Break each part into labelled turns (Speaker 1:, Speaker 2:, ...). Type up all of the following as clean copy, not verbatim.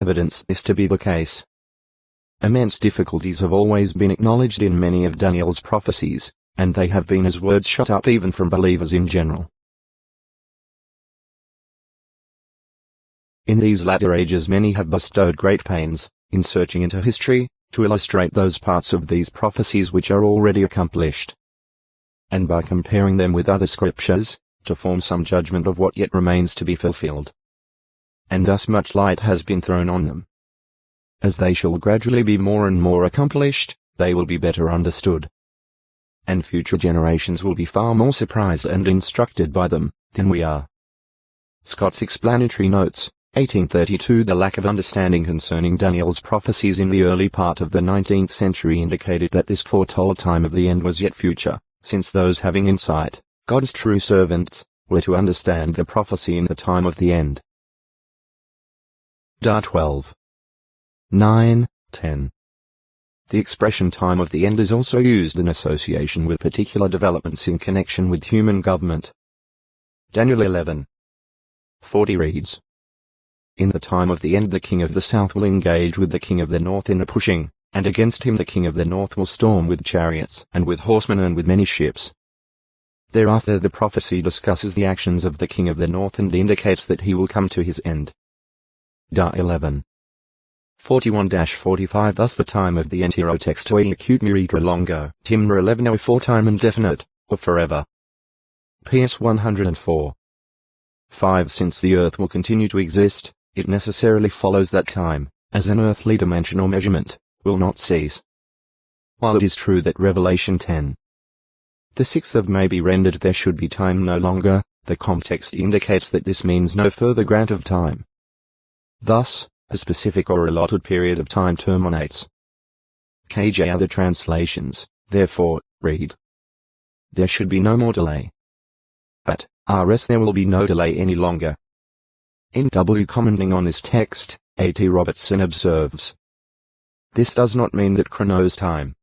Speaker 1: evidence this to be the case. Immense difficulties have always been acknowledged in many of Daniel's prophecies, and they have been as words shot up even from believers in general. In these latter ages many have bestowed great pains, in searching into history, to illustrate those parts of these prophecies which are already accomplished, and by comparing them with other scriptures, to form some judgment of what yet remains to be fulfilled. And thus much light has been thrown on them. As they shall gradually be more and more accomplished, they will be better understood, and future generations will be far more surprised and instructed by them, than we are. Scott's Explanatory Notes, 1832. The lack of understanding concerning Daniel's prophecies in the early part of the 19th century indicated that this foretold time of the end was yet future, since those having insight, God's true servants, were to understand the prophecy in the time of the end. Dar 12. 9, 10. The expression time of the end is also used in association with particular developments in connection with human government. Daniel 11. 40 reads, "In the time of the end the king of the south will engage with the king of the north in a pushing, and against him the king of the north will storm with chariots and with horsemen and with many ships." Thereafter the prophecy discusses the actions of the king of the north and indicates that he will come to his end. Dar 11. 41-45. Thus the time of the entero textoi acute miritra longo, Timna 1104 time indefinite, or forever. PS 104. 5. Since the earth will continue to exist, it necessarily follows that time, as an earthly dimensional measurement, will not cease. While it is true that Revelation 10. The 6th of May be rendered there should be time no longer, the context indicates that this means no further grant of time. Thus, a specific or allotted period of time terminates. KJ other translations, therefore, read, "There should be no more delay." At RS there will be no delay any longer. NW commenting on this text, A.T. Robertson observes, "This does not mean that chronos time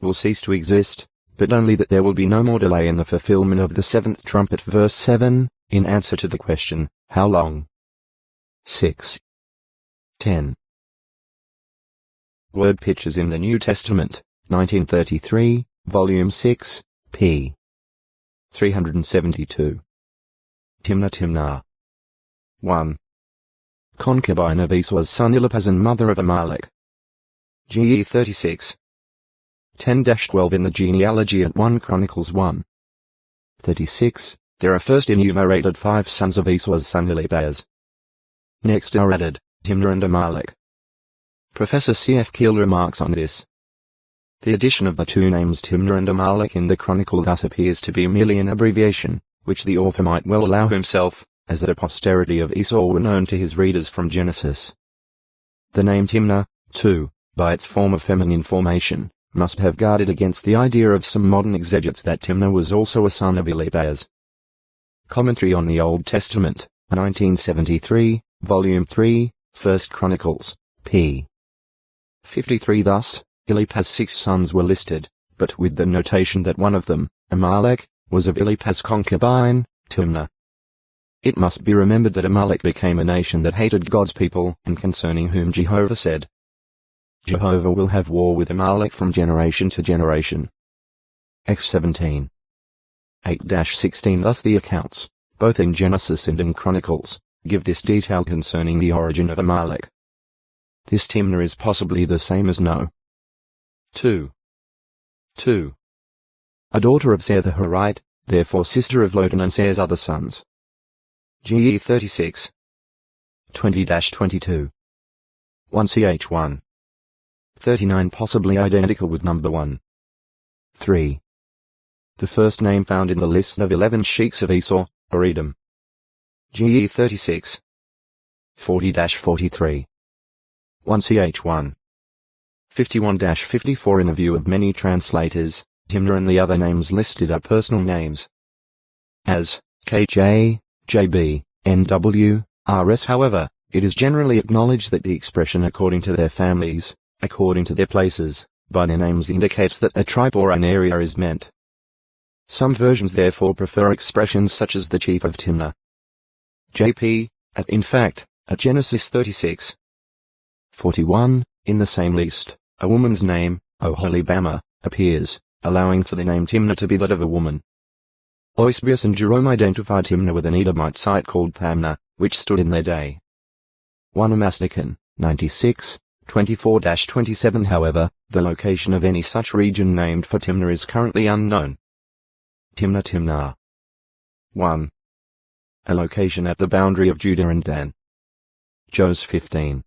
Speaker 1: will cease to exist, but only that there will be no more delay in the fulfillment of the 7th trumpet." Verse 7, in answer to the question, how long? 6. 10. Word Pictures in the New Testament, 1933, Volume 6, p. 372. Timnah. 1. Concubine of Esau's son Eliphaz and mother of Amalek. GE 36. 10-12 in the genealogy at 1 Chronicles 1. 36. There are first enumerated 5 sons of Esau's son Eliphaz. Next are added, Timnah and Amalek. Professor C.F. Keel remarks on this. The addition of the 2 names Timnah and Amalek in the chronicle thus appears to be merely an abbreviation, which the author might well allow himself, as the posterity of Esau were known to his readers from Genesis. The name Timnah, too, by its form of feminine formation, must have guarded against the idea of some modern exegetes that Timnah was also a son of Eliphaz. Commentary on the Old Testament, 1973, Volume 3, 1 Chronicles, p. 53. Thus, Eliphaz's 6 sons were listed, but with the notation that one of them, Amalek, was of Eliphaz's concubine, Timnah. It must be remembered that Amalek became a nation that hated God's people and concerning whom Jehovah said, "Jehovah will have war with Amalek from generation to generation." Acts 17. 8-16. Thus the accounts, both in Genesis and in Chronicles, give this detail concerning the origin of Amalek. This Timnah is possibly the same as No. 2. A daughter of Seir the Horite, therefore sister of Lotan and Seir's other sons. GE 36. 20-22. 1ch1. 39 possibly identical with number 1. 3. The first name found in the list of 11 sheikhs of Esau, or Edom. GE 36. 40-43. 1ch1. 51-54. In the view of many translators, Timnah and the other names listed are personal names. As KJ, JB, NW, RS. However, it is generally acknowledged that the expression according to their families, according to their places, by their names indicates that a tribe or an area is meant. Some versions therefore prefer expressions such as the chief of Timnah. JP, In fact, at Genesis 36:41, in the same list, a woman's name, Oholibamah, appears, allowing for the name Timnah to be that of a woman. Eusebius and Jerome identified Timnah with an Edomite site called Thamnah, which stood in their day. 1 Masnicon, 96, 24-27. However, the location of any such region named for Timnah is currently unknown. Timnah. 1. A location at the boundary of Judah and Dan. Jos 15.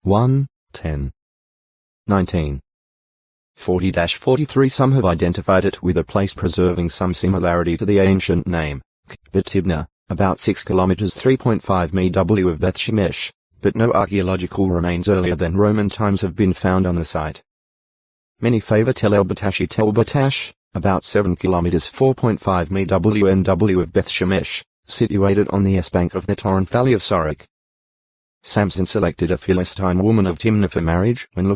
Speaker 1: 1, 10. 19. 40-43. Some have identified it with a place preserving some similarity to the ancient name, Tibnah, about 6 kilometers 3.5 mi of Beth Shemesh, but no archaeological remains earlier than Roman times have been found on the site. Many favor Tel El-Batash, about 7 kilometers 4.5 mi NW of Beth Shemesh, situated on the S-bank of the torrent valley of Sorek. Samson selected a Philistine woman of Timnah for marriage when looking